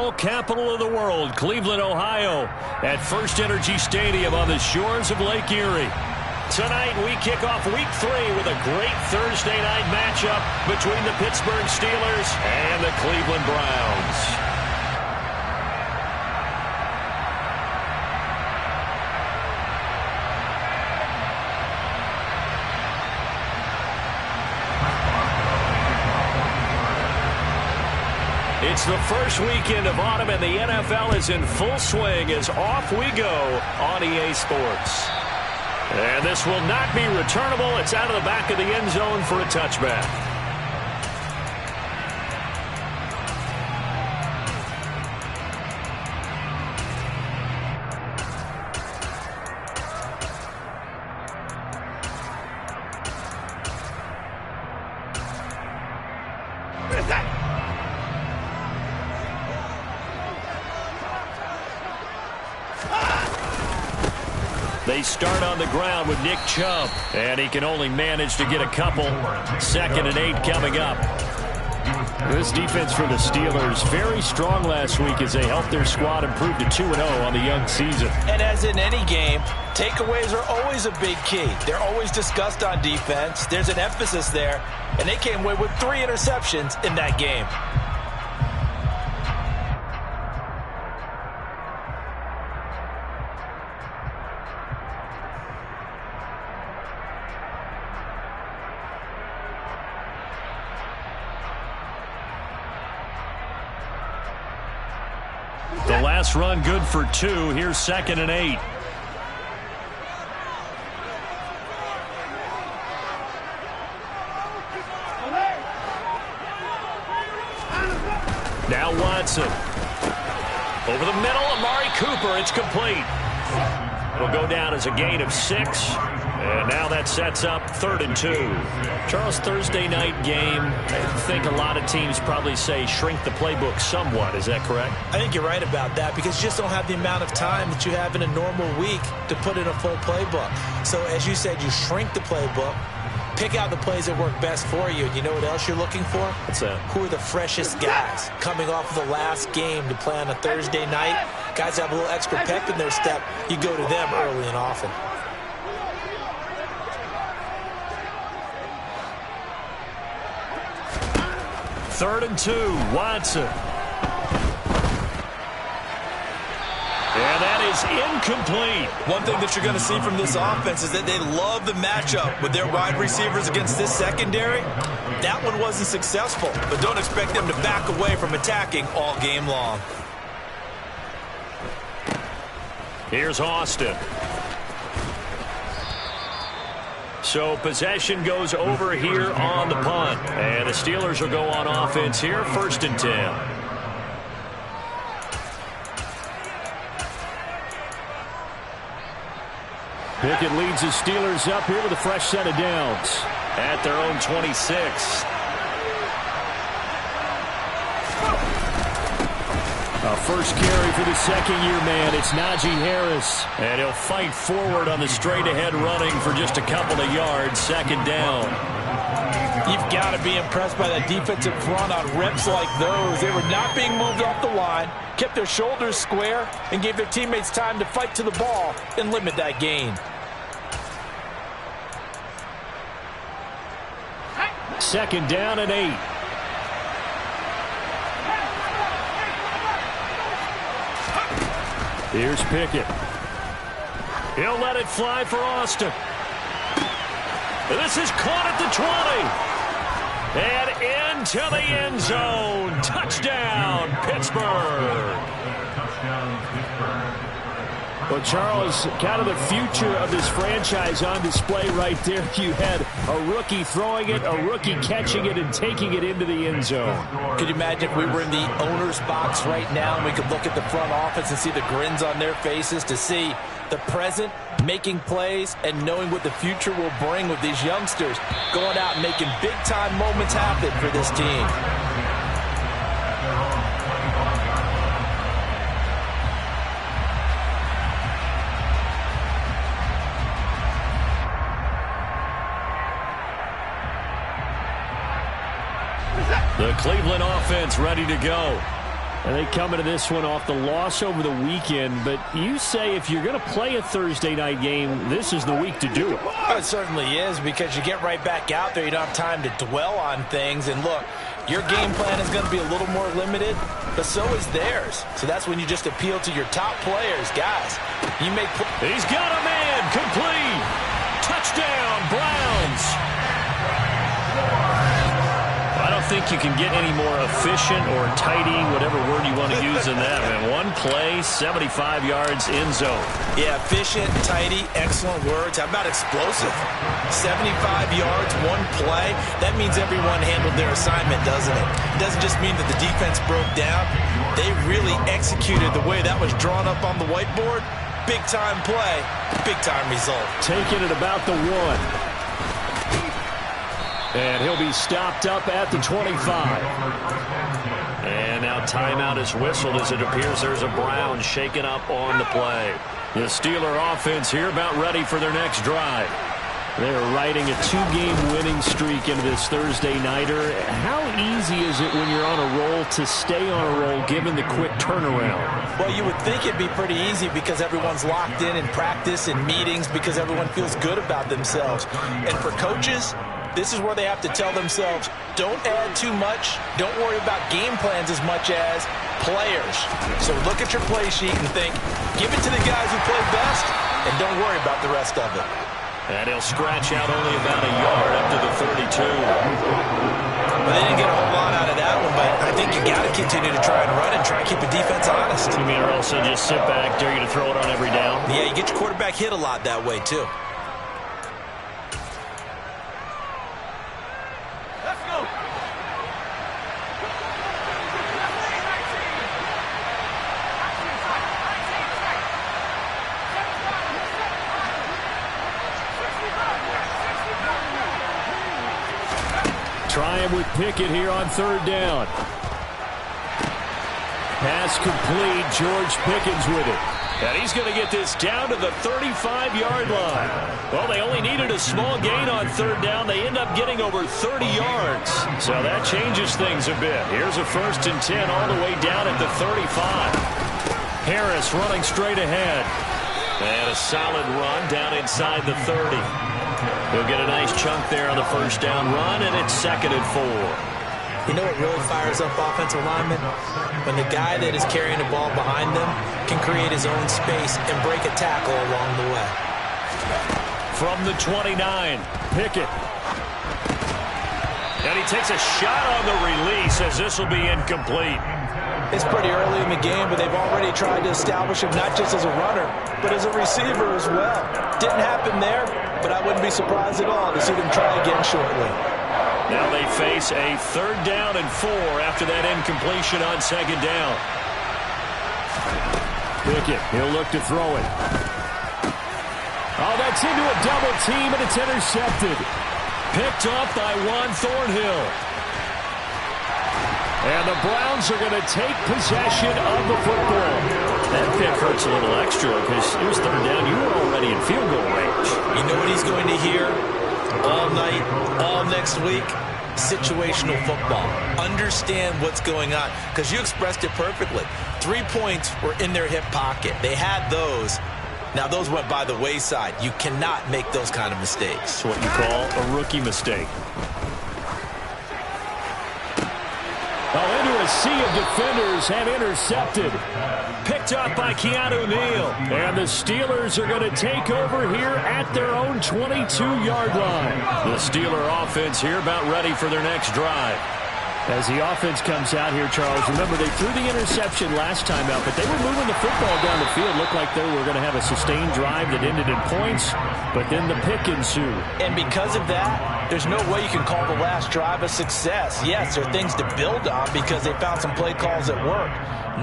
football capital of the world, Cleveland, Ohio, at First Energy Stadium on the shores of Lake Erie. Tonight, we kick off Week 3 with a great Thursday night matchup between the Pittsburgh Steelers and the Cleveland Browns. It's the first weekend of autumn, and the NFL is in full swing as off we go on EA Sports. And this will not be returnable. It's out of the back of the end zone for a touchback. They start on the ground with Nick Chubb, and he can only manage to get a couple. 2nd and 8 coming up. This defense for the Steelers, very strong last week as they helped their squad improve to 2-0 on the young season. And as in any game, takeaways are always a big key. They're always discussed on defense. There's an emphasis there, and they came away with 3 interceptions in that game. The last run good for 2. Here's 2nd and 8. Now Watson. Over the middle, Amari Cooper. It's complete. It'll go down as a gain of 6. And now that sets up 3rd and 2. Charles, Thursday night game, I think a lot of teams probably say shrink the playbook somewhat. Is that correct? I think you're right about that because you just don't have the amount of time that you have in a normal week to put in a full playbook. So as you said, you shrink the playbook, pick out the plays that work best for you. And you know what else you're looking for? What's that? Who are the freshest guys coming off of the last game to play on a Thursday night? Guys have a little extra pep in their step. You go to them early and often. Third and 2, Watson. And that is incomplete. One thing that you're going to see from this offense is that they love the matchup with their wide receivers against this secondary. That one wasn't successful, but don't expect them to back away from attacking all game long. Here's Austin. So possession goes over here on the punt. And the Steelers will go on offense here, 1st and 10. Pickett leads the Steelers up here with a fresh set of downs at their own 26. A first carry for the second-year man. It's Najee Harris. And he'll fight forward on the straight-ahead running for just a couple of yards. 2nd down. You've got to be impressed by that defensive front on reps like those. They were not being moved off the line, kept their shoulders square, and gave their teammates time to fight to the ball and limit that gain. 2nd down and 8. Here's Pickett. He'll let it fly for Austin. This is caught at the 20. And into the end zone. Touchdown, Pittsburgh. Well, Charles, kind of the future of this franchise on display right there. You had a rookie throwing it, a rookie catching it, and taking it into the end zone. Could you imagine if we were in the owner's box right now and we could look at the front office and see the grins on their faces, to see the present making plays and knowing what the future will bring with these youngsters going out and making big-time moments happen for this team. The Cleveland offense ready to go. And they come into this one off the loss over the weekend, but you say if you're going to play a Thursday night game, this is the week to do it. Well, it certainly is, because you get right back out there. You don't have time to dwell on things. And look, your game plan is going to be a little more limited, but so is theirs. So that's when you just appeal to your top players. Guys, you make... He's got a man, complete. Touchdown, Browns. I don't think you can get any more efficient or tidy, whatever word you want to use in that, man. One play, 75 yards in zone. Yeah, efficient, tidy, excellent words. How about explosive? 75 yards, one play. That means everyone handled their assignment, doesn't it? It doesn't just mean that the defense broke down. They really executed the way that was drawn up on the whiteboard. Big-time play, big-time result. Taking it about the 1. And he'll be stopped up at the 25. And now timeout is whistled as it appears there's a Brown shaken up on the play. The Steeler offense here about ready for their next drive. They're riding a 2-game winning streak into this Thursday nighter. How easy is it when you're on a roll to stay on a roll given the quick turnaround? Well, you would think it'd be pretty easy because everyone's locked in practice and meetings, because everyone feels good about themselves. And for coaches, this is where they have to tell themselves, don't add too much. Don't worry about game plans as much as players. So look at your play sheet and think, give it to the guys who play best, and don't worry about the rest of it. And he'll scratch out only about a yard up to the 32. Well, they didn't get a whole lot out of that one, but I think you got to continue to try and run and try and keep the defense honest. You mean, or also just sit back, dare you to throw it on every down? Yeah, you get your quarterback hit a lot that way, too. Trying with Pickett here on 3rd down. Pass complete. George Pickens with it. And he's going to get this down to the 35-yard line. Well, they only needed a small gain on 3rd down. They end up getting over 30 yards. So that changes things a bit. Here's a 1st and 10 all the way down at the 35. Harris running straight ahead. And a solid run down inside the 30. He'll get a nice chunk there on the 1st down run, and it's 2nd and 4. You know what really fires up offensive linemen? When the guy that is carrying the ball behind them can create his own space and break a tackle along the way. From the 29, Pickett. And he takes a shot on the release as this will be incomplete. It's pretty early in the game, but they've already tried to establish him not just as a runner, but as a receiver as well. Didn't happen there, but I wouldn't be surprised at all to see them try again shortly. Now they face a 3rd down and 4 after that incompletion on 2nd down. Pickett, he'll look to throw it. Oh, that's into a double team, and it's intercepted. Picked up by Juan Thornhill. And the Browns are going to take possession of the football. That pick hurts a little extra because it was 3rd down. You were already in field goal range. You know what he's going to hear all night, all next week? Situational football. Understand what's going on, because you expressed it perfectly. 3 points were in their hip pocket. They had those. Now, those went by the wayside. You cannot make those kind of mistakes. It's what you call a rookie mistake. Oh, into a sea of defenders and intercepted. Picked up by Keanu Neal. And the Steelers are going to take over here at their own 22-yard line. The Steeler offense here about ready for their next drive. As the offense comes out here, Charles, remember they threw the interception last time out, but they were moving the football down the field. Looked like they were going to have a sustained drive that ended in points, but then the pick ensued. And because of that, there's no way you can call the last drive a success. Yes, there are things to build on because they found some play calls that work.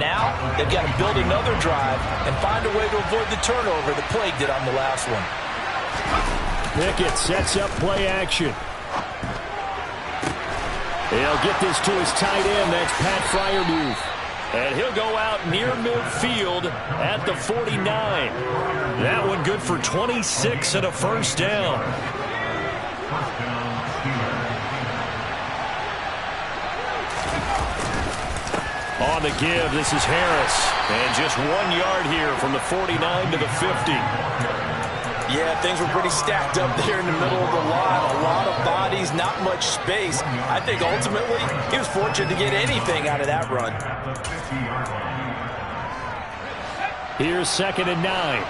Now, they've got to build another drive and find a way to avoid the turnover that plagued it on the last one. Pickett sets up play action. He'll get this to his tight end. That's Pat Freiermuth. And he'll go out near midfield at the 49. That one good for 26 and a 1st down. On the give, this is Harris. And just 1 yard here from the 49 to the 50. Yeah, things were pretty stacked up there in the middle of the line. A lot of bodies, not much space. I think ultimately he was fortunate to get anything out of that run. Here's 2nd and 9.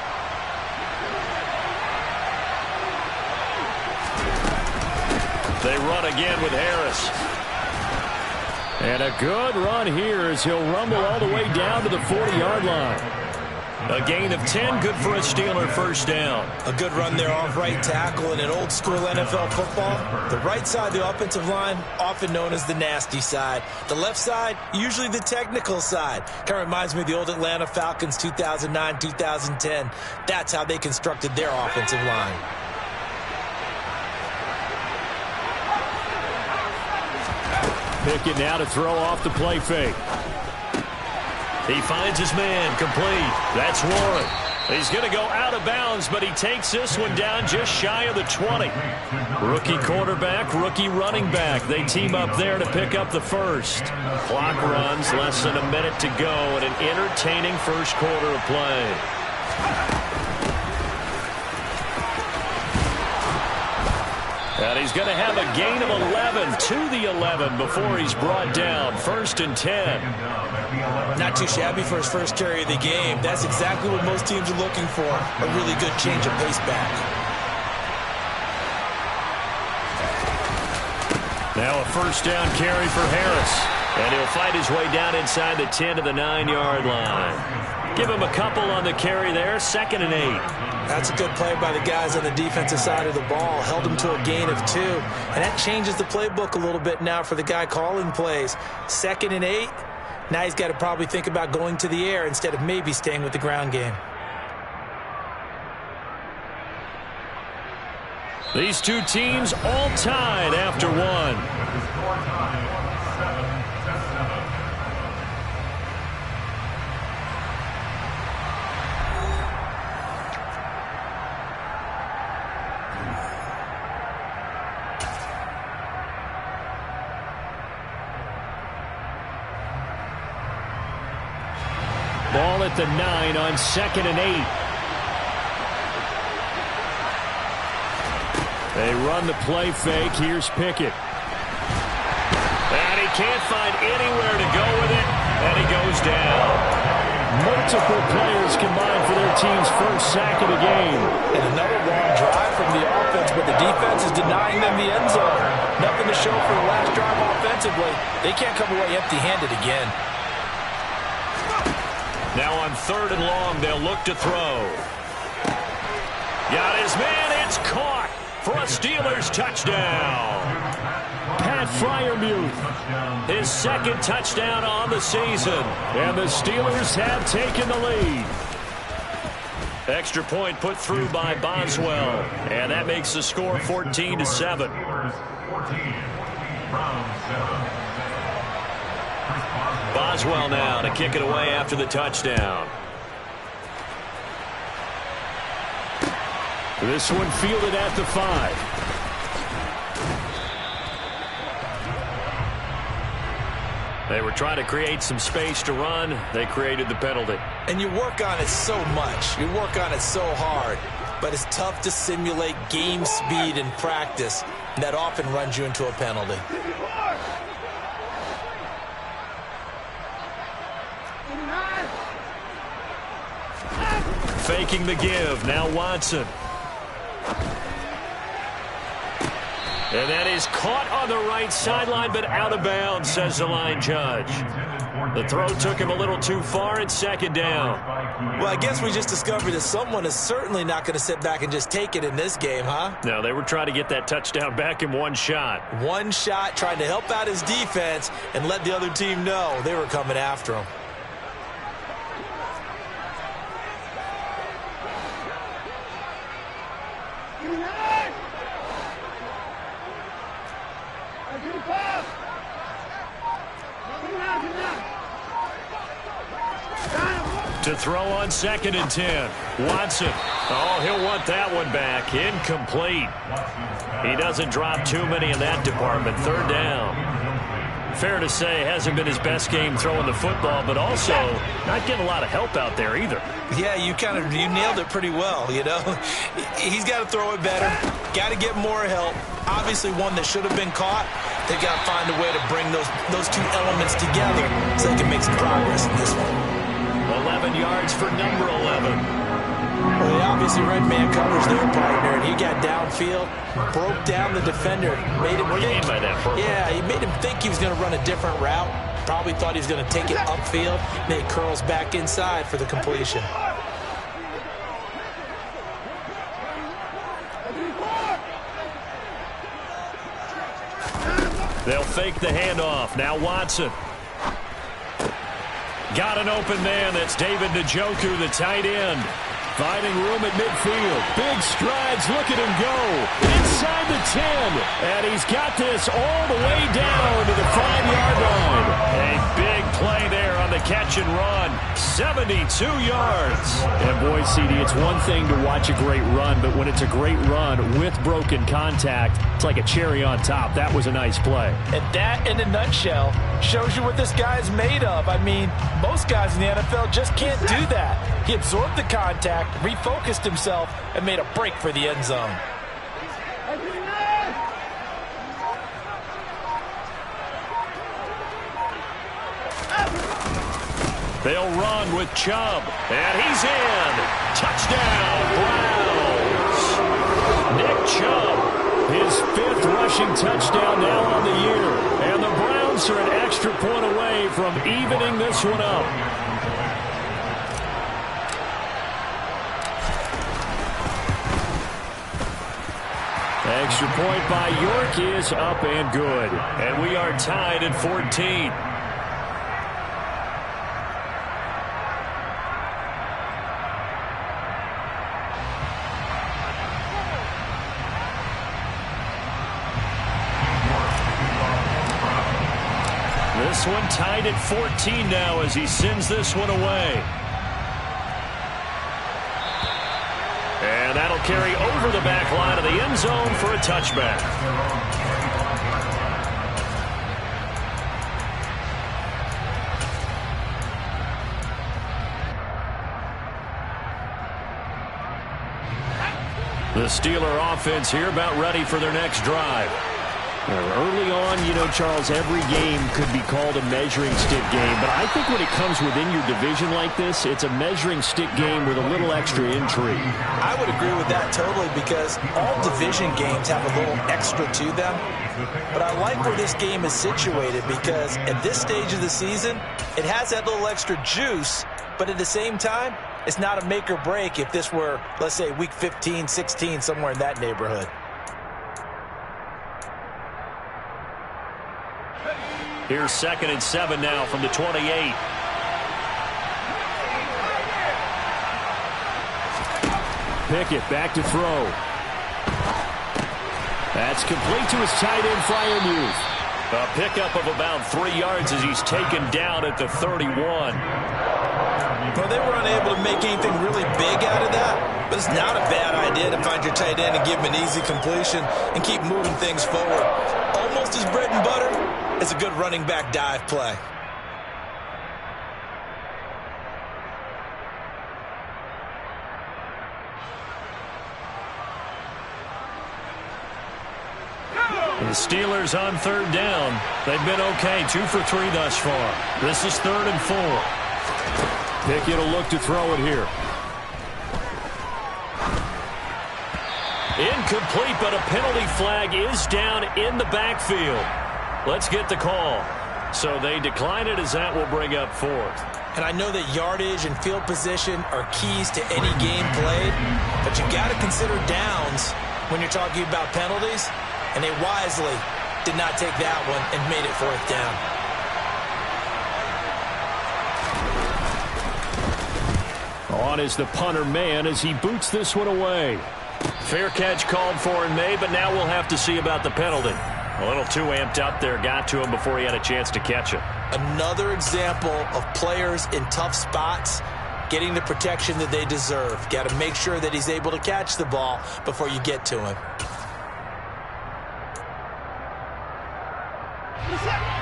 They run again with Harris. And a good run here as he'll rumble all the way down to the 40-yard line. A gain of 10, good for a Steeler first down. A good run there off right tackle in an old-school NFL football. The right side of the offensive line, often known as the nasty side. The left side, usually the technical side. Kind of reminds me of the old Atlanta Falcons 2009-2010. That's how they constructed their offensive line. Pickett now to throw off the play fake. He finds his man, complete. That's Warren. He's going to go out of bounds, but he takes this one down just shy of the 20. Rookie quarterback, rookie running back. They team up there to pick up the first. Clock runs, less than a minute to go, and an entertaining first quarter of play. And he's going to have a gain of 11 to the 11 before he's brought down. 1st and 10. Not too shabby for his first carry of the game. That's exactly what most teams are looking for. A really good change of pace back. Now a first down carry for Harris. And he'll fight his way down inside the 10 to the 9-yard line. Give him a couple on the carry there. 2nd and 8. That's a good play by the guys on the defensive side of the ball. Held him to a gain of 2. And that changes the playbook a little bit now for the guy calling plays. 2nd and 8. Now he's got to probably think about going to the air instead of maybe staying with the ground game. These two teams all tied after one. Ball at the 9 on 2nd and 8. They run the play fake. Here's Pickett. And he can't find anywhere to go with it, and he goes down. Multiple players combined for their team's first sack of the game. And another long drive from the offense, but the defense is denying them the end zone. Nothing to show for the last drive offensively. They can't come away empty-handed again. Now on 3rd and long, they'll look to throw. Got his man. It's caught for a Steelers touchdown. Pat Freiermuth, his 2nd touchdown on the season. And the Steelers have taken the lead. Extra point put through by Boswell. And that makes the score 14-7. Boswell now to kick it away after the touchdown. This one fielded at the 5. They were trying to create some space to run. They created the penalty. And you work on it so much. You work on it so hard. But it's tough to simulate game speed in practice. And that often runs you into a penalty. Faking the give. Now Watson. And that is caught on the right sideline, but out of bounds, says the line judge. The throw took him a little too far. It's 2nd down. Well, I guess we just discovered that someone is certainly not going to sit back and just take it in this game, huh? No, they were trying to get that touchdown back in one shot. One shot, trying to help out his defense and let the other team know they were coming after him. To throw on 2nd and 10. Watson. Oh, he'll want that one back. Incomplete. He doesn't drop too many in that department. 3rd down. Fair to say, hasn't been his best game throwing the football, but also not getting a lot of help out there either. Yeah, you nailed it pretty well, you know. He's got to throw it better, got to get more help. Obviously one that should have been caught. They've got to find a way to bring those two elements together so they can make some progress in this one. 11 yards for number 11. Well, they obviously red man covers their partner, and he got downfield, broke down the defender, made him What do you mean by that, Purple? Yeah, he made him think he was going to run a different route. Probably thought he was going to take it upfield, then he curls back inside for the completion. They'll fake the handoff. Now Watson. Got an open man. That's David Njoku, the tight end. Finding room at midfield. Big strides. Look at him go. Inside the 10. And he's got this all the way down to the 5-yard line. A big play there on the catch and run. 72 yards. And boy, CD, it's one thing to watch a great run, but when it's a great run with broken contact, it's like a cherry on top. That was a nice play. And that, in a nutshell, shows you what this guy's made of. I mean, most guys in the NFL just can't do that. He absorbed the contact, refocused himself, and made a break for the end zone. They'll run with Chubb. And he's in. Touchdown, Browns. Nick Chubb, his 5th rushing touchdown now on the year. And the Browns are an extra point away from evening this one up. Extra point by York is up and good. And we are tied at 14. This one tied at 14 now as he sends this one away. And that'll carry over the back line of the end zone for a touchback. The Steeler offense here about ready for their next drive. Early on, you know, Charles, every game could be called a measuring stick game. But I think when it comes within your division like this, it's a measuring stick game with a little extra intrigue. I would agree with that totally because all division games have a little extra to them. But I like where this game is situated because at this stage of the season, it has that little extra juice. But at the same time, it's not a make or break if this were, let's say, week 15, 16, somewhere in that neighborhood. Here's 2nd and 7 now from the 28. Pickett back to throw. That's complete to his tight end, Freiermuth. A pickup of about 3 yards as he's taken down at the 31. Well, they were unable to make anything really big out of that, but it's not a bad idea to find your tight end and give him an easy completion and keep moving things forward. Almost as bread and butter as a good running back dive play. The Steelers on 3rd down. They've been okay, 2 for 3 thus far. This is 3rd and 4. Pickett will look to throw it here. Incomplete, but a penalty flag is down in the backfield. Let's get the call. So they decline it as that will bring up 4th. And I know that yardage and field position are keys to any game played, but you got to consider downs when you're talking about penalties, and they wisely did not take that one and made it 4th down. On is the punter man as he boots this one away. Fair catch called for and made, but now we'll have to see about the penalty. A little too amped up there, got to him before he had a chance to catch it. Another example of players in tough spots getting the protection that they deserve. Got to make sure that he's able to catch the ball before you get to him.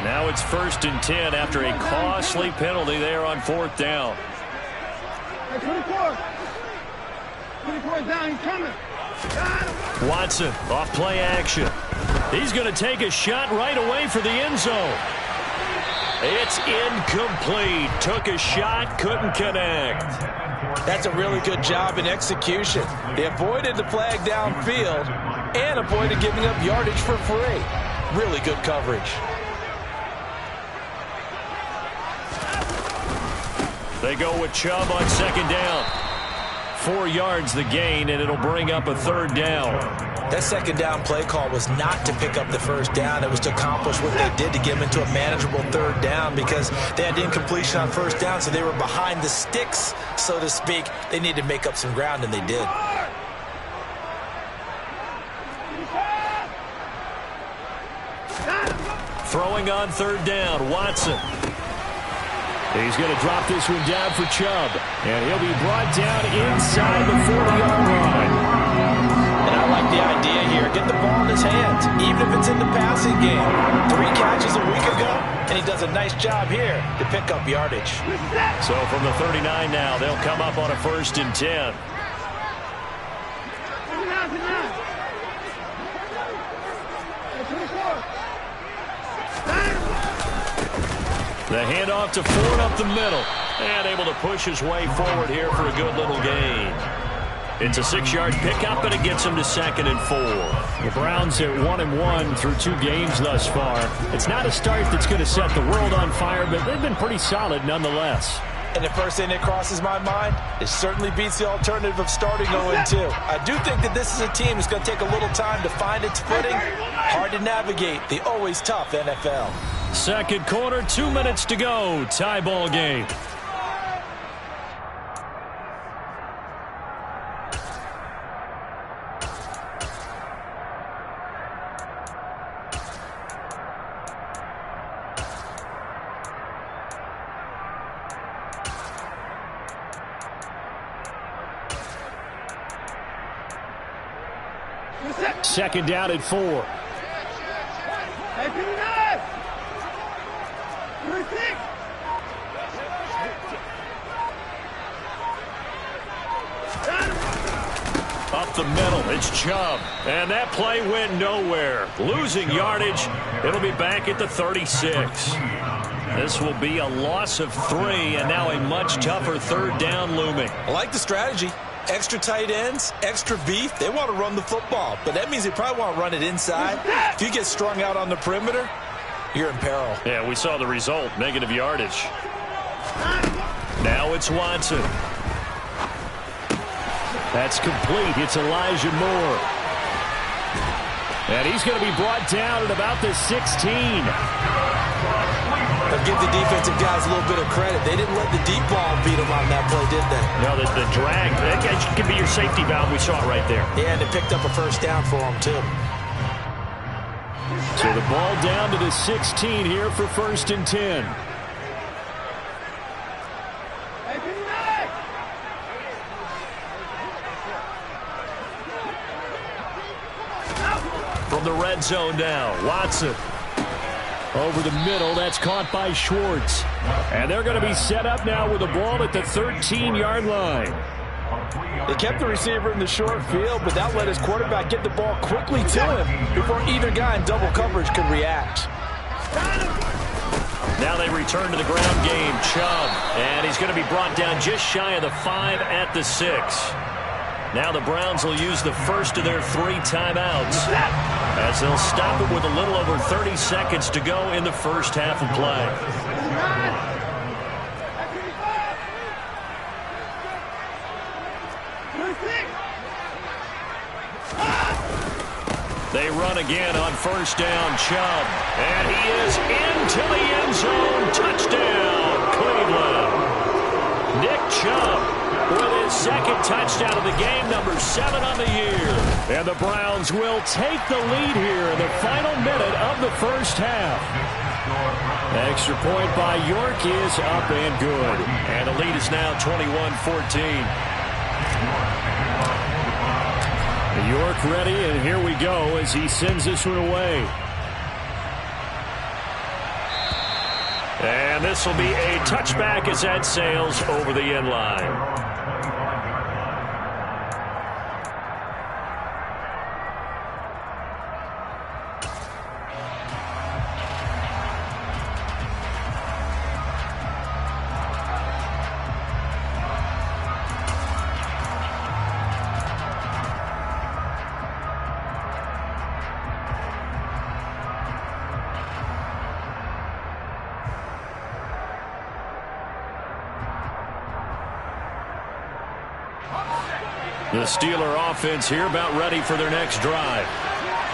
Now it's 1st and 10 after a costly penalty there on 4th down. 24 down, he's coming. Watson off play action. He's going to take a shot right away for the end zone. It's incomplete. Took a shot, couldn't connect. That's a really good job in execution. They avoided the flag downfield and avoided giving up yardage for free. Really good coverage. They go with Chubb on 2nd down. 4 yards the gain, and it'll bring up a 3rd down. That 2nd down play call was not to pick up the 1st down. It was to accomplish what they did to get them into a manageable 3rd down because they had incompletion on 1st down, so they were behind the sticks, so to speak. They needed to make up some ground, and they did. Throwing on 3rd down, Watson. He's going to drop this one down for Chubb, and he'll be brought down inside the 40-yard line. And I like the idea here. Get the ball in his hands, even if it's in the passing game. 3 catches a week ago, and he does a nice job here to pick up yardage. So from the 39 now, they'll come up on a 1st and 10. The handoff to Ford up the middle. And able to push his way forward here for a good little gain. It's a 6-yard pickup, and it gets him to 2nd and 4. The Browns at 1-1 through 2 games thus far. It's not a start that's going to set the world on fire, but they've been pretty solid nonetheless. And the first thing that crosses my mind, it certainly beats the alternative of starting 0-2. I do think that this is a team that's going to take a little time to find its footing. Hard to navigate the always tough NFL. 2nd quarter, 2 minutes to go. Tie ball game. Second down at 4. Up the middle, it's Chubb. And that play went nowhere. Losing yardage. It'll be back at the 36. This will be a loss of 3, and now a much tougher 3rd down looming. I like the strategy. Extra tight ends, extra beef. They want to run the football, but that means they probably want to run it inside. If you get strung out on the perimeter, you're in peril. Yeah, we saw the result, negative yardage. Now it's Watson. That's complete. It's Elijah Moore. And he's going to be brought down at about the 16. They'll give the defensive guys a little bit of credit. They didn't let the deep ball beat them on that play, did they? No, the drag, that could be your safety valve. We saw it right there. Yeah, and they picked up a 1st down for them, too. So the ball down to the 16 here for 1st and 10. From the red zone now, Watson. Over the middle, that's caught by Schwartz. And they're going to be set up now with the ball at the 13-yard line. They kept the receiver in the short field, but that let his quarterback get the ball quickly to him before either guy in double coverage could react. Now they return to the ground game. Chubb, and he's going to be brought down just shy of the 5 at the 6. Now the Browns will use the first of their 3 timeouts as they'll stop it with a little over 30 seconds to go in the first half of play. They run again on 1st down. Chubb, and he is into the end zone. Touchdown, Cleveland. Nick Chubb with his 2nd touchdown of the game, number 7 on the year. And the Browns will take the lead here in the final minute of the first half. Extra point by York is up and good. And the lead is now 21-14. York ready, and here we go as he sends this one away. And this will be a touchback as that sails over the end line. The Steeler offense here about ready for their next drive.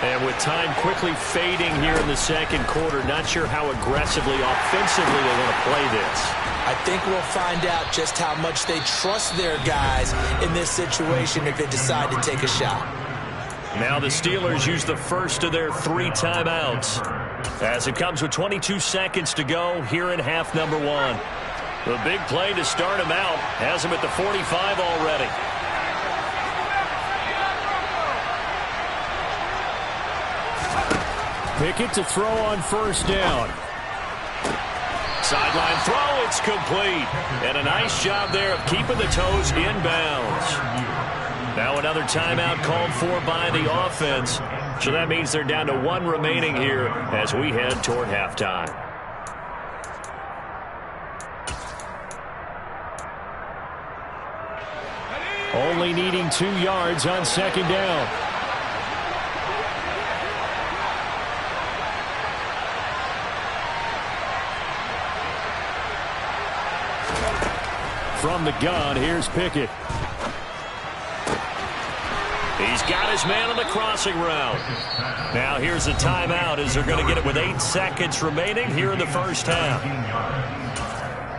And with time quickly fading here in the second quarter, not sure how aggressively, offensively they want to play this. I think we'll find out just how much they trust their guys in this situation if they decide to take a shot. Now the Steelers use the first of their 3 timeouts as it comes with 22 seconds to go here in half number 1. The big play to start him out has him at the 45 already. Pickett to throw on first down. Sideline throw, it's complete. And a nice job there of keeping the toes in bounds. Now another timeout called for by the offense. So that means they're down to 1 remaining here as we head toward halftime. Only needing 2 yards on second down. From the gun, here's Pickett. He's got his man on the crossing route. Now here's a timeout as they're going to get it with 8 seconds remaining here in the first half.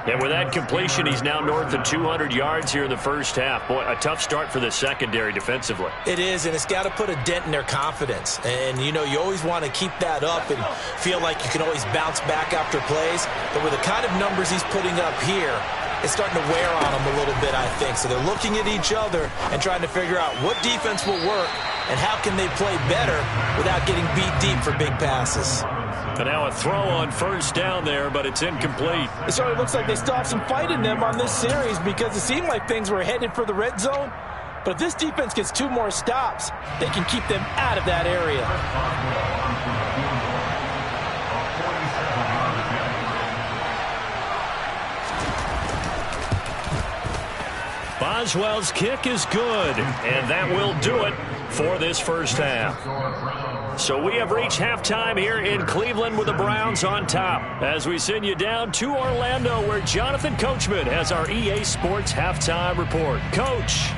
And with that completion, he's now north of 200 yards here in the first half. Boy, a tough start for the secondary defensively. It is, and it's got to put a dent in their confidence. And, you know, you always want to keep that up and feel like you can always bounce back after plays. But with the kind of numbers he's putting up here, it's starting to wear on them a little bit, I think. So they're looking at each other and trying to figure out what defense will work and how can they play better without getting beat deep for big passes. And now a throw on first down there, but it's incomplete. It certainly looks like they still have some fight in them on this series because it seemed like things were headed for the red zone. But if this defense gets 2 more stops, they can keep them out of that area. Boswell's kick is good, and that will do it for this first half. So we have reached halftime here in Cleveland with the Browns on top as we send you down to Orlando where Jonathan Coachman has our EA Sports halftime report. Coach.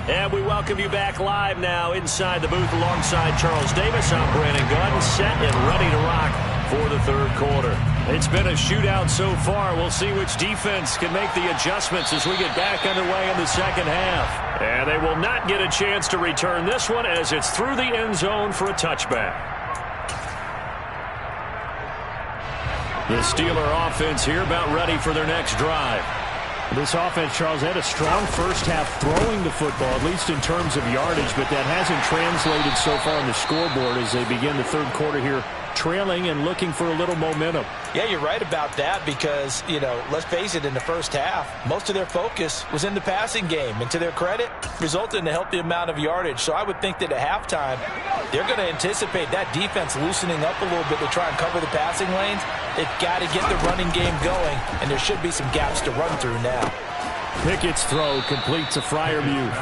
And we welcome you back live now inside the booth alongside Charles Davis. I'm Brandon Gunn, set and ready to rock for the third quarter. It's been a shootout so far. We'll see which defense can make the adjustments as we get back underway in the second half. And they will not get a chance to return this one as it's through the end zone for a touchback. The Steeler offense here about ready for their next drive. This offense, Charles, had a strong first half throwing the football, at least in terms of yardage, but that hasn't translated so far on the scoreboard as they begin the third quarter here, trailing and looking for a little momentum. Yeah, you're right about that because, you know, let's face it, in the first half, most of their focus was in the passing game. And to their credit, resulted in a healthy amount of yardage. So I would think that at halftime, they're going to anticipate that defense loosening up a little bit to try and cover the passing lanes. They've got to get the running game going, and there should be some gaps to run through now. Pickett's throw complete to Freiermuth.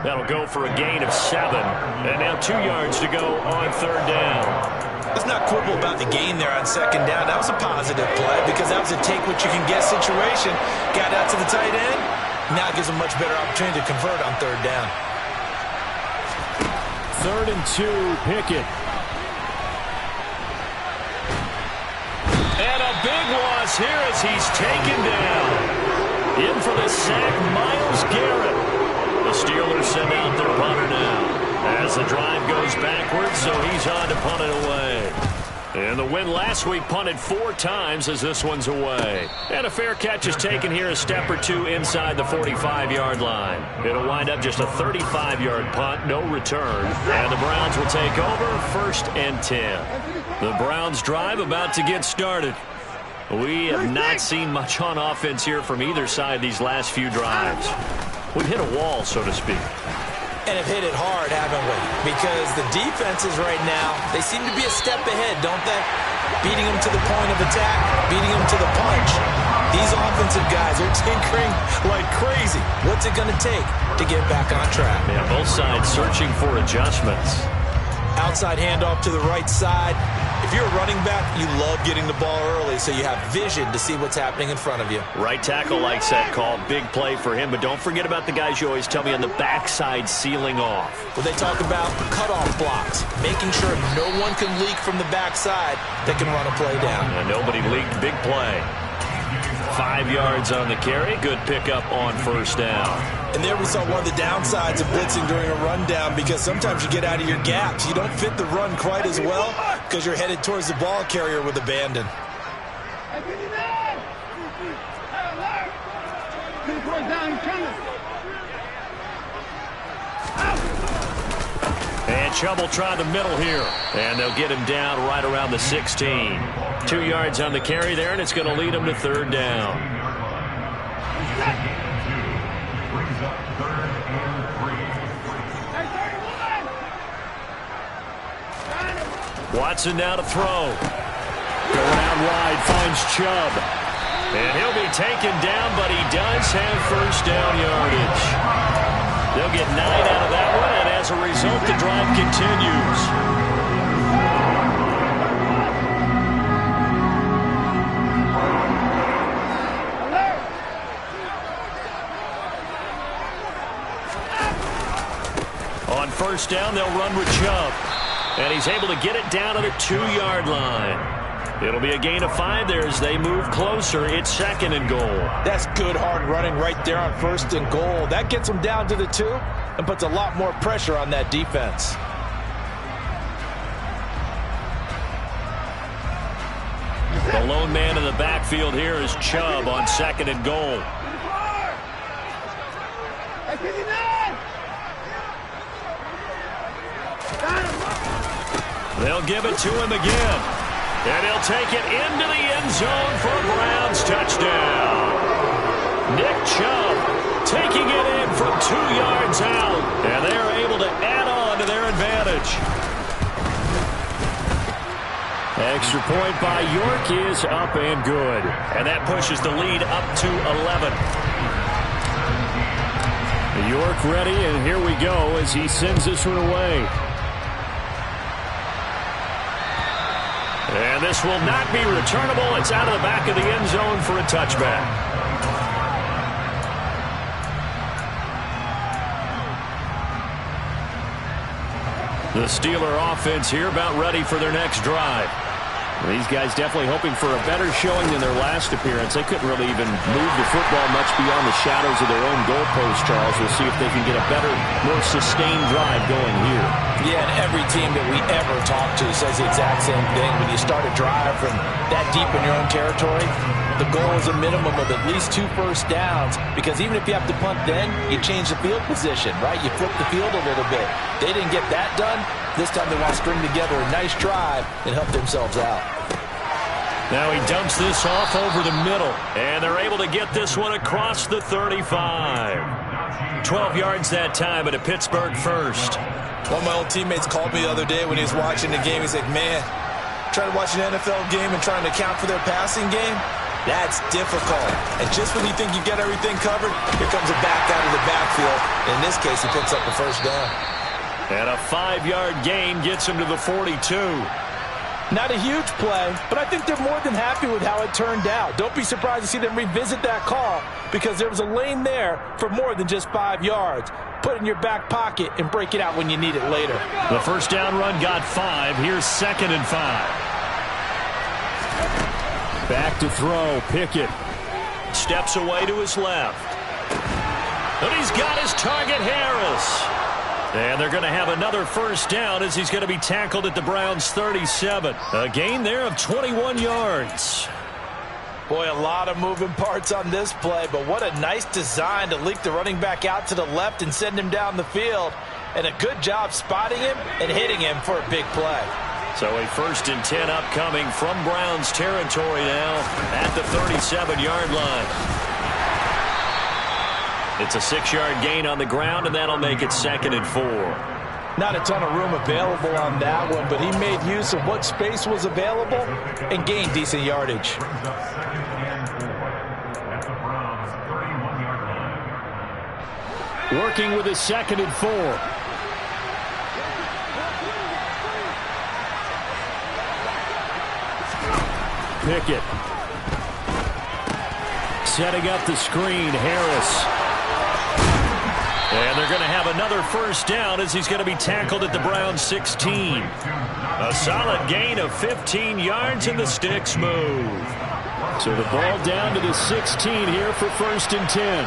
That'll go for a gain of 7. And now 2 yards to go on third down. Let's not quibble about the gain there on second down. That was a positive play because that was a take-what-you-can-get situation. Got out to the tight end. Now it gives them much better opportunity to convert on third down. 3rd and 2, Pickett. And a big loss here as he's taken down. In for the sack, Myles Garrett. The Steelers send out their punter now as the drive goes backwards, so he's on to punt it away. And the win last week punted 4 times as this one's away. And a fair catch is taken here a step or two inside the 45-yard line. It'll wind up just a 35-yard punt, no return. And the Browns will take over 1st and 10. The Browns drive about to get started. We have not seen much on offense here from either side these last few drives. We've hit a wall, so to speak. And have hit it hard, haven't we? Because the defenses right now, they seem to be a step ahead, don't they? Beating them to the point of attack, beating them to the punch. These offensive guys are tinkering like crazy. What's it going to take to get back on track? Yeah, both sides searching for adjustments. Outside handoff to the right side. If you're a running back, you love getting the ball early so you have vision to see what's happening in front of you. Right tackle likes that call. Big play for him, but don't forget about the guys you always tell me on the backside sealing off. When they talk about cutoff blocks, making sure no one can leak from the backside that can run a play down. And nobody leaked. Big play. 5 yards on the carry. Good pickup on 1st down. And there we saw one of the downsides of blitzing during a rundown, because sometimes you get out of your gaps. You don't fit the run quite as well because you're headed towards the ball carrier with abandon. And Chubb will try the middle here. And they'll get him down right around the 16. 2 yards on the carry there, and it's going to lead him to 3rd down. Watson now to throw. Going out wide, finds Chubb. And he'll be taken down, but he does have 1st down yardage. They'll get 9 out of that one, and as a result, the drive continues. On 1st down, they'll run with Chubb. And he's able to get it down to the 2-yard line. It'll be a gain of 5 there as they move closer. It's 2nd and goal. That's good hard running right there on 1st and goal. That gets them down to the 2 and puts a lot more pressure on that defense. The lone man in the backfield here is Chubb on 2nd and goal. They'll give it to him again. And he'll take it into the end zone for a Browns touchdown. Nick Chubb taking it in from 2 yards out. And they're able to add on to their advantage. Extra point by York is up and good. And that pushes the lead up to 11. York ready, and here we go as he sends this one away. And this will not be returnable. It's out of the back of the end zone for a touchback. The Steeler offense here about ready for their next drive. These guys definitely hoping for a better showing than their last appearance. They couldn't really even move the football much beyond the shadows of their own goalpost, Charles. We'll see if they can get a better, more sustained drive going here. Yeah, and every team that we ever talk to says the exact same thing. When you start a drive from that deep in your own territory, the goal is a minimum of at least 2 first downs, because even if you have to punt then, you change the field position, right? You flip the field a little bit. They didn't get that done. This time they want to string together a nice drive and help themselves out. Now he dumps this off over the middle, and they're able to get this one across the 35. 12 yards that time, at a Pittsburgh first. One of my old teammates called me the other day when he was watching the game. He's like, man, trying to watch an NFL game and trying to account for their passing game, that's difficult. And just when you think you get everything covered, here comes a back out of the backfield. In this case, he picks up the 1st down. And a 5-yard gain gets him to the 42. Not a huge play, but I think they're more than happy with how it turned out. Don't be surprised to see them revisit that call, because there was a lane there for more than just 5 yards. Put it in your back pocket and break it out when you need it later. The 1st down run got 5. Here's 2nd and 5. Back to throw. Pickett steps away to his left. And he's got his target, Harris. And they're going to have another first down as he's going to be tackled at the Browns' 37. A gain there of 21 yards. Boy, a lot of moving parts on this play, but what a nice design to leak the running back out to the left and send him down the field. And a good job spotting him and hitting him for a big play. So a 1st and 10 upcoming from Browns territory now at the 37-yard line. It's a 6-yard gain on the ground, and that'll make it 2nd and 4. Not a ton of room available on that one, but he made use of what space was available and gained decent yardage. Working with a 2nd and 4. Pickett. Setting up the screen, Harris. And they're going to have another first down as he's going to be tackled at the Browns' 16. A solid gain of 15 yards, and the sticks move. So the ball down to the 16 here for 1st and 10.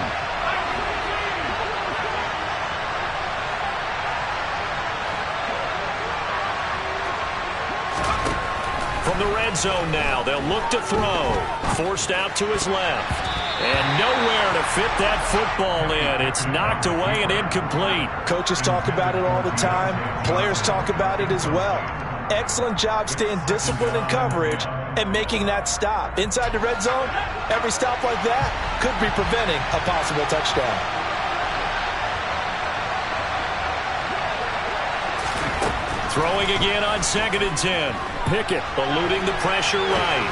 From the red zone now, they'll look to throw. Forced out to his left. And nowhere to fit that football in. It's knocked away and incomplete. Coaches talk about it all the time. Players talk about it as well. Excellent job staying disciplined in coverage and making that stop. Inside the red zone, every stop like that could be preventing a possible touchdown. Throwing again on 2nd and 10. Pickett eluding the pressure right.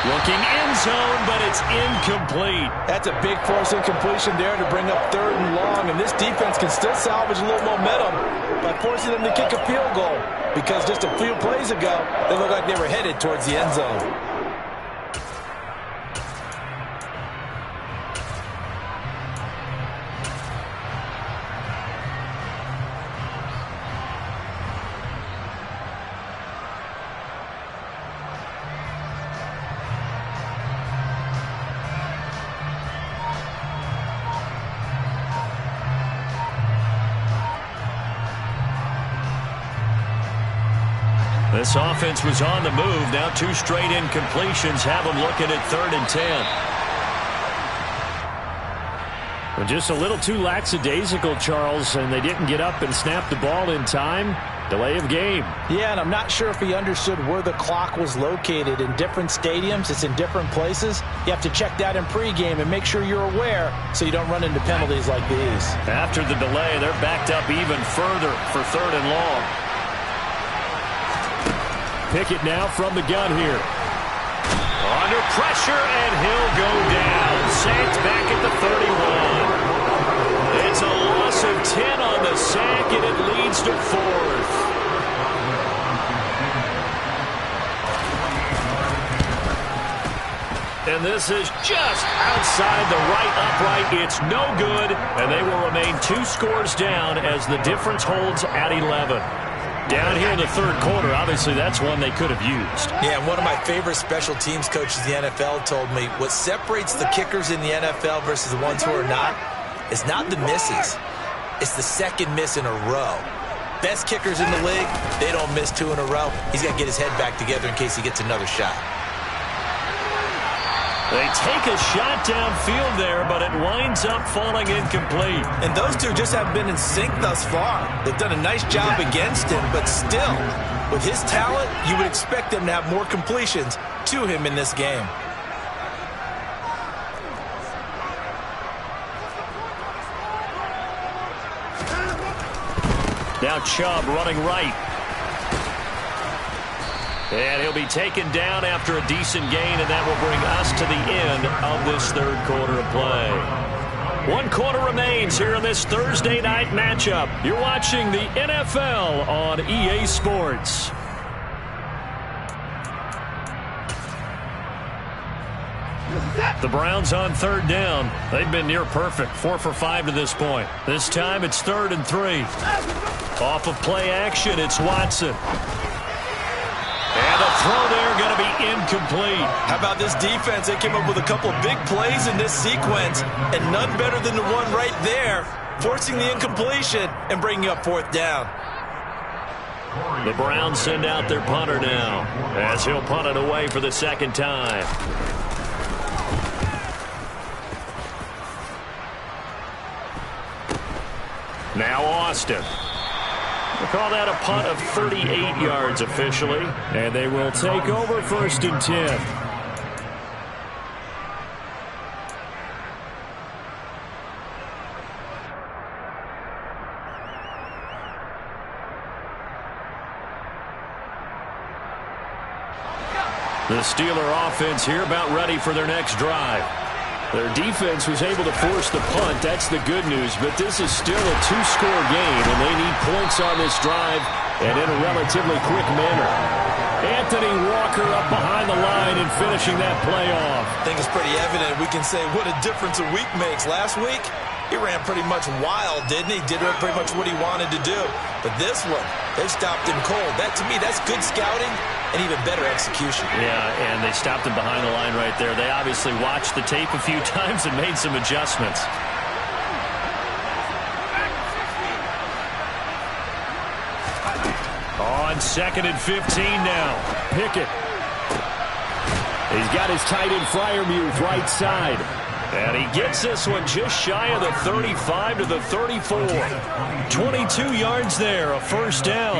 Looking end zone, but it's incomplete. That's a big force incompletion there to bring up 3rd and long, and this defense can still salvage a little momentum by forcing them to kick a field goal, because just a few plays ago, they looked like they were headed towards the end zone. This offense was on the move. Now 2 straight incompletions have them looking at 3rd and 10. Well, just a little too lackadaisical, Charles, and they didn't get up and snap the ball in time. Delay of game. Yeah, and I'm not sure if he understood where the clock was located. In different stadiums, it's in different places. You have to check that in pregame and make sure you're aware so you don't run into penalties like these. After the delay, they're backed up even further for 3rd and long. Pickett now from the gun here. Under pressure, and he'll go down. Sacked back at the 31. It's a loss of 10 on the sack, and it leads to 4th. And this is just outside the right upright. It's no good, and they will remain 2 scores down as the difference holds at 11. Down here in the 3rd quarter, obviously that's one they could have used. Yeah, and one of my favorite special teams coaches in the NFL told me what separates the kickers in the NFL versus the ones who are not is not the misses. It's the 2nd miss in a row. Best kickers in the league, they don't miss 2 in a row. He's got to get his head back together in case he gets another shot. They take a shot downfield there, but it winds up falling incomplete. And those two just haven't been in sync thus far. They've done a nice job against him, but still, with his talent, you would expect them to have more completions to him in this game. Now Chubb running right. And he'll be taken down after a decent gain, and that will bring us to the end of this 3rd quarter of play. 1 quarter remains here in this Thursday night matchup. You're watching the NFL on EA Sports. The Browns on 3rd down. They've been near perfect, 4 for 5 to this point. This time it's 3rd and 3. Off of play action, it's Watson. And And the throw there going to be incomplete. How about this defense? They came up with a couple of big plays in this sequence, and none better than the one right there, forcing the incompletion and bringing up fourth down. The Browns send out their punter now, as he'll punt it away for the second time. Now Austin. We'll call that a punt of 38 yards officially. And they will take over 1st and 10. The Steeler offense here about ready for their next drive. Their defense was able to force the punt. That's the good news. But this is still a 2-score game, and they need points on this drive and in a relatively quick manner. Anthony Walker up behind the line and finishing that play off. I think it's pretty evident. We can say what a difference a week makes. Last week, he ran pretty much wild, didn't he? Did pretty much what he wanted to do. But this one, they stopped him cold. That, to me, that's good scouting and even better execution. Yeah, and they stopped him behind the line right there. They obviously watched the tape a few times and made some adjustments. On 2nd and 15 now. Pickett. He's got his tight end Freiermuth right side. And he gets this one just shy of the 35 to the 34. 22 yards there, a first down.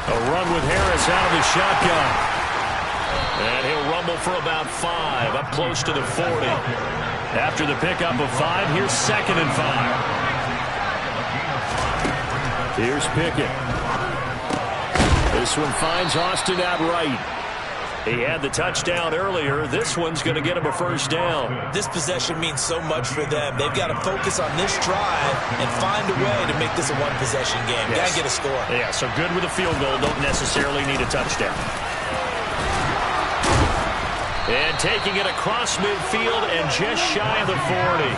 A run with Harris out of the shotgun. And he'll rumble for about 5, up close to the 40. After the pickup of 5, here's 2nd and 5. Here's Pickett. This one finds Austin outright. He had the touchdown earlier. This one's going to get him a first down. This possession means so much for them. They've got to focus on this drive and find a way to make this a one-possession game. Yes. Got to get a score. Yeah, so good with a field goal. Don't necessarily need a touchdown. And taking it across midfield and just shy of the 40.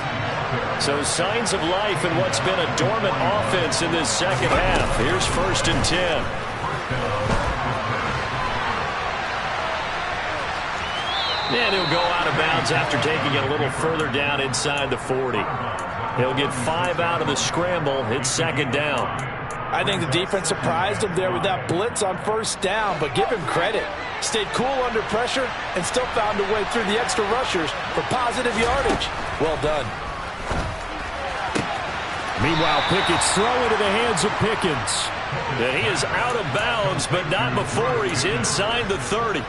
So signs of life in what's been a dormant offense in this second half. Here's 1st and 10. And he'll go out of bounds after taking it a little further down inside the 40. He'll get 5 out of the scramble. It's 2nd down. I think the defense surprised him there with that blitz on first down, but give him credit. Stayed cool under pressure and still found a way through the extra rushers for positive yardage. Well done. Meanwhile, Pickett's throw into the hands of Pickens. And he is out of bounds, but not before he's inside the 30.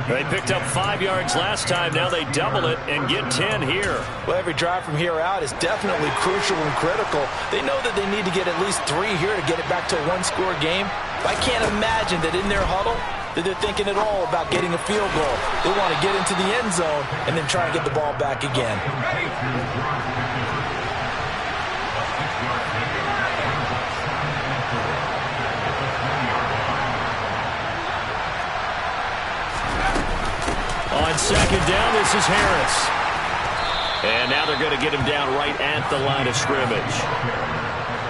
They picked up 5 yards last time. Now they double it and get 10 here. Well, every drive from here out is definitely crucial and critical. They know that they need to get at least 3 here to get it back to a one-score game. I can't imagine that in their huddle that they're thinking at all about getting a field goal. They want to get into the end zone and then try and get the ball back again. On 2nd down, this is Harris. And now they're going to get him down right at the line of scrimmage.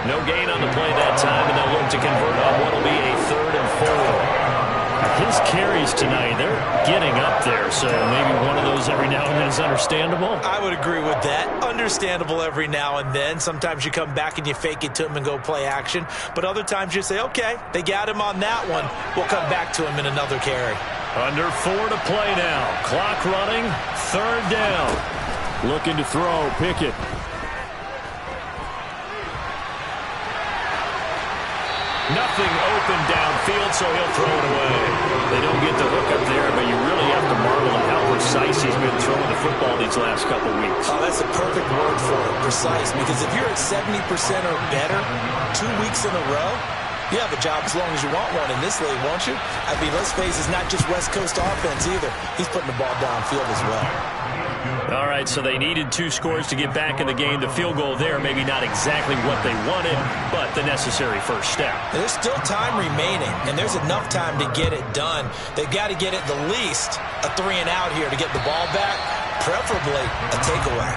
No gain on the play that time, and they'll look to convert on what will be a 3rd and 4. His carries tonight, they're getting up there, so maybe one of those every now and then is understandable. I would agree with that. Understandable every now and then. Sometimes you come back and you fake it to him and go play action. But other times you say, okay, they got him on that one. We'll come back to him in another carry. Under 4 to play now. Clock running. 3rd down. Looking to throw. Pickett. Nothing open downfield, so he'll throw it away. They don't get the hook up there, but you really have to marvel at how precise he's been throwing the football these last couple weeks. Oh, that's a perfect word for it, precise, because if you're at 70% or better 2 weeks in a row, you have a job as long as you want one in this league, won't you? I mean, let's face it, it's not just West Coast offense either. He's putting the ball downfield as well. All right, so they needed 2 scores to get back in the game. The field goal there, maybe not exactly what they wanted, but the necessary first step. There's still time remaining, and there's enough time to get it done. They've got to get at the least a 3 and out here to get the ball back, preferably a takeaway.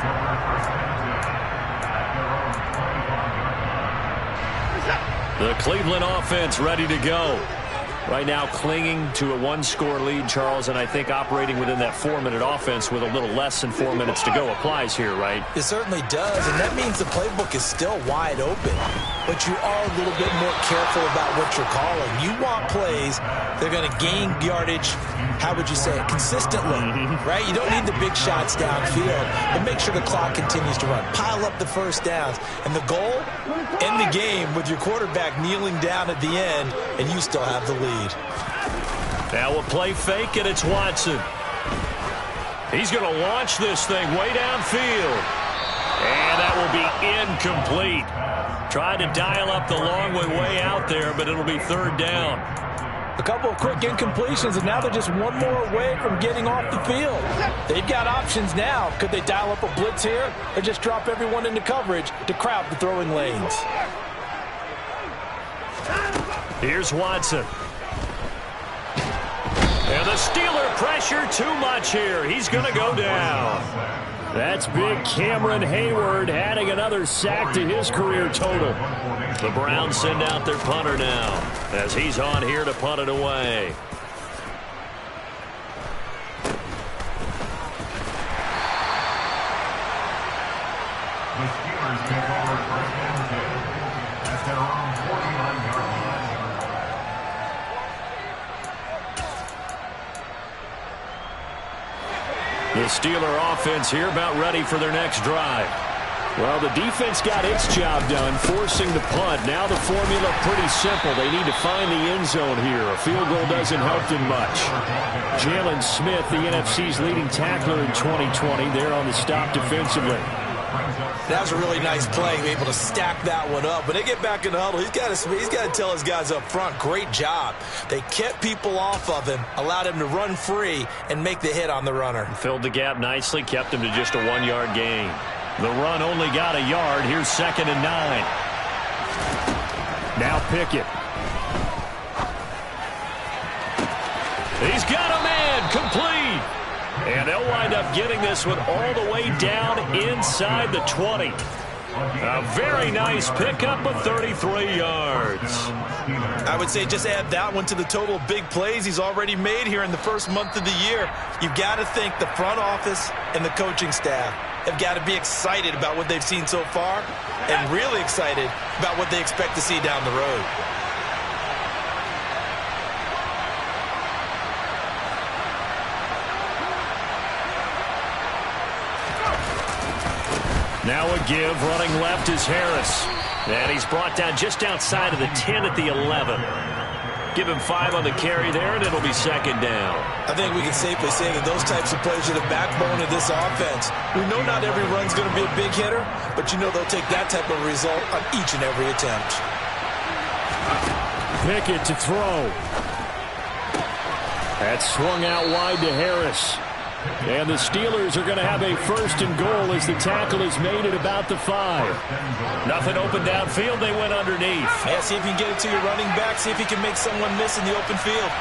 The Cleveland offense ready to go. Right now clinging to a one-score lead, Charles, and I think operating within that 4-minute offense with a little less than 4 minutes to go applies here, right? It certainly does, and that means the playbook is still wide open. But you are a little bit more careful about what you're calling. You want plays that are going to gain yardage, how would you say it, consistently, right? You don't need the big shots downfield, but make sure the clock continues to run. Pile up the first downs. And the goal, end the game with your quarterback kneeling down at the end, and you still have the lead. Now a play fake, and it's Watson. He's going to launch this thing way downfield. And that will be incomplete. Tried to dial up the long way out there, but it'll be third down. A couple of quick incompletions, and now they're just one more away from getting off the field. They've got options now. Could they dial up a blitz here or just drop everyone into coverage to crowd the throwing lanes? Here's Watson. And the Steeler pressure too much here. He's going to go down. That's big Cameron Hayward adding another sack to his career total. The Browns send out their punter now as he's on here to punt it away. The Steelers take over first and 10 at their own 49-yard line. The Steeler offense here about ready for their next drive. Well, the defense got its job done, forcing the punt. Now the formula pretty simple. They need to find the end zone here. A field goal doesn't help them much. Jalen Smith, the NFC's leading tackler in 2020, there on the stop defensively. That was a really nice play, able to stack that one up. When they get back in the huddle, he's got to tell his guys up front, great job. They kept people off of him, allowed him to run free, and make the hit on the runner. Filled the gap nicely, kept him to just a 1-yard gain. The run only got a yard. Here's 2nd and 9. Now Pickett. He's got a man, complete. And they'll wind up getting this one all the way down inside the 20. A very nice pickup of 33 yards. I would say just add that one to the total of big plays he's already made here in the first month of the year. You've got to think the front office and the coaching staff have got to be excited about what they've seen so far and really excited about what they expect to see down the road. Now a give, running left is Harris. And he's brought down just outside of the 10 at the 11. Give him 5 on the carry there, and it'll be 2nd down. I think we can safely say that those types of plays are the backbone of this offense. We know not every run's going to be a big hitter, but you know they'll take that type of result on each and every attempt. Pickett to throw. That's swung out wide to Harris. And the Steelers are going to have a 1st and goal as the tackle is made at about the 5. Nothing open downfield. They went underneath. Yeah, see if you can get it to your running back. See if you can make someone miss in the open field.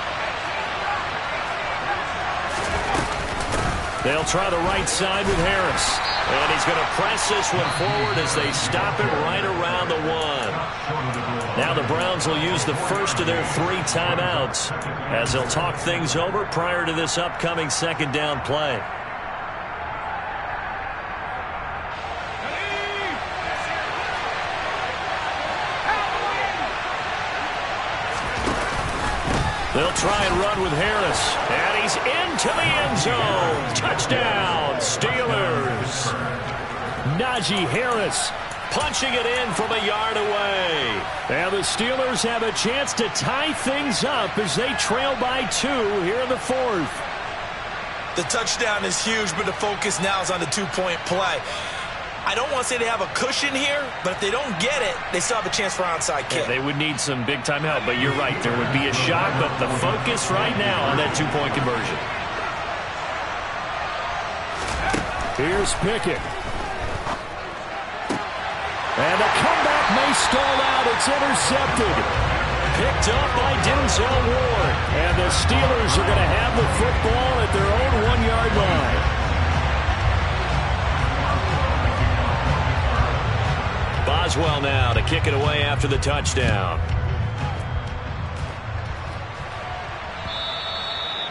They'll try the right side with Harris. And he's going to press this one forward as they stop it right around the 1. Now the Browns will use the first of their 3 timeouts as they'll talk things over prior to this upcoming 2nd down play. They'll try and run with Harris. And he's into the end zone. Touchdown, Steelers. Najee Harris punching it in from a yard away. And the Steelers have a chance to tie things up as they trail by 2 here in the 4th. The touchdown is huge, but the focus now is on the 2-point play. I don't want to say they have a cushion here, but if they don't get it, they still have a chance for onside kick. Yeah, they would need some big-time help, but you're right. There would be a shot, but the focus right now on that 2-point conversion. Here's Pickett. And the comeback may stall out. It's intercepted. Picked up by Denzel Ward. And the Steelers are going to have the football at their own 1-yard line. Boswell now to kick it away after the touchdown.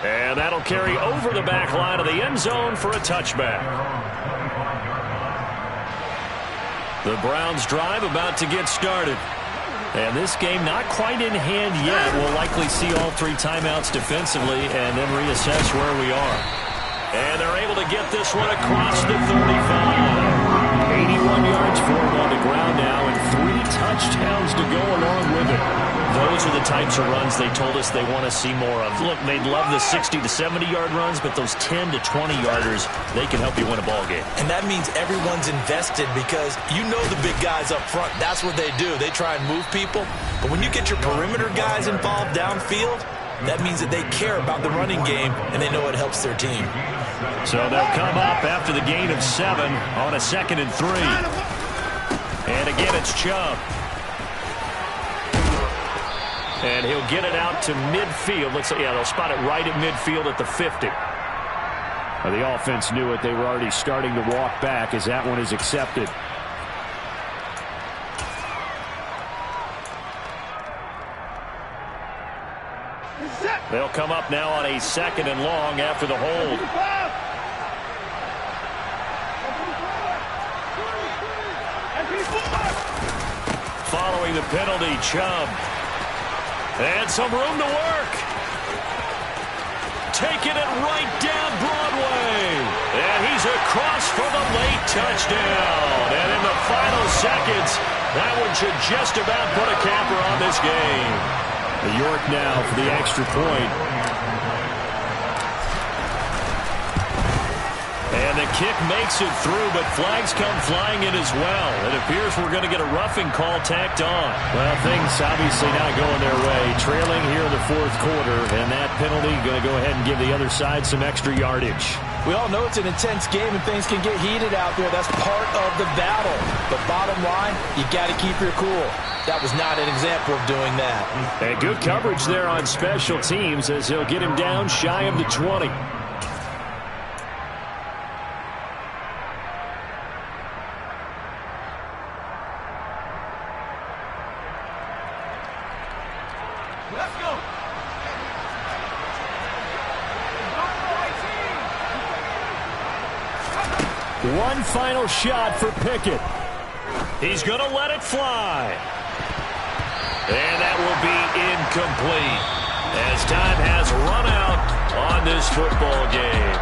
And that'll carry over the back line of the end zone for a touchback. The Browns drive about to get started. And this game not quite in hand yet. We'll likely see all 3 timeouts defensively and then reassess where we are. And they're able to get this one across the 35. 81 yards for him on the ground now and 3 touchdowns to go along with it. Those are the types of runs they told us they want to see more of. Look, they'd love the 60 to 70-yard runs, but those 10 to 20-yarders, they can help you win a ball game. And that means everyone's invested because you know the big guys up front. That's what they do. They try and move people. But when you get your perimeter guys involved downfield, that means that they care about the running game, and they know it helps their team. So they'll come up after the gain of 7 on a 2nd and 3. And again, it's Chubb. And he'll get it out to midfield. Looks like, yeah, they'll spot it right at midfield at the 50. Well, the offense knew it. They were already starting to walk back as that one is accepted. They'll come up now on a 2nd and long after the hold. Following the penalty, Chubb. And some room to work. Taking it right down Broadway. And he's across for the late touchdown. And in the final seconds, that one should just about put a capper on this game. York now for the extra point. And the kick makes it through, but flags come flying in as well. It appears we're going to get a roughing call tacked on. Well, things obviously not going their way. Trailing here in the 4th quarter, and that penalty going to go ahead and give the other side some extra yardage. We all know it's an intense game and things can get heated out there. That's part of the battle. But bottom line, you got to keep your cool. That was not an example of doing that. And good coverage there on special teams as they'll get him down shy of the 20. Let's go. One final shot for Pickett. He's going to let it fly. And that will be incomplete as time has run out on this football game.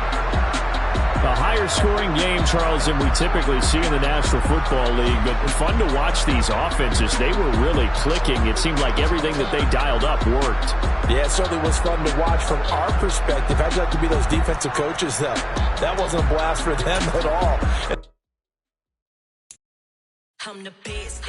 A higher-scoring game, Charles, than we typically see in the National Football League, but fun to watch these offenses. They were really clicking. It seemed like everything that they dialed up worked. Yeah, it certainly was fun to watch from our perspective. I'd like to be those defensive coaches, though. That wasn't a blast for them at all. I'm the best,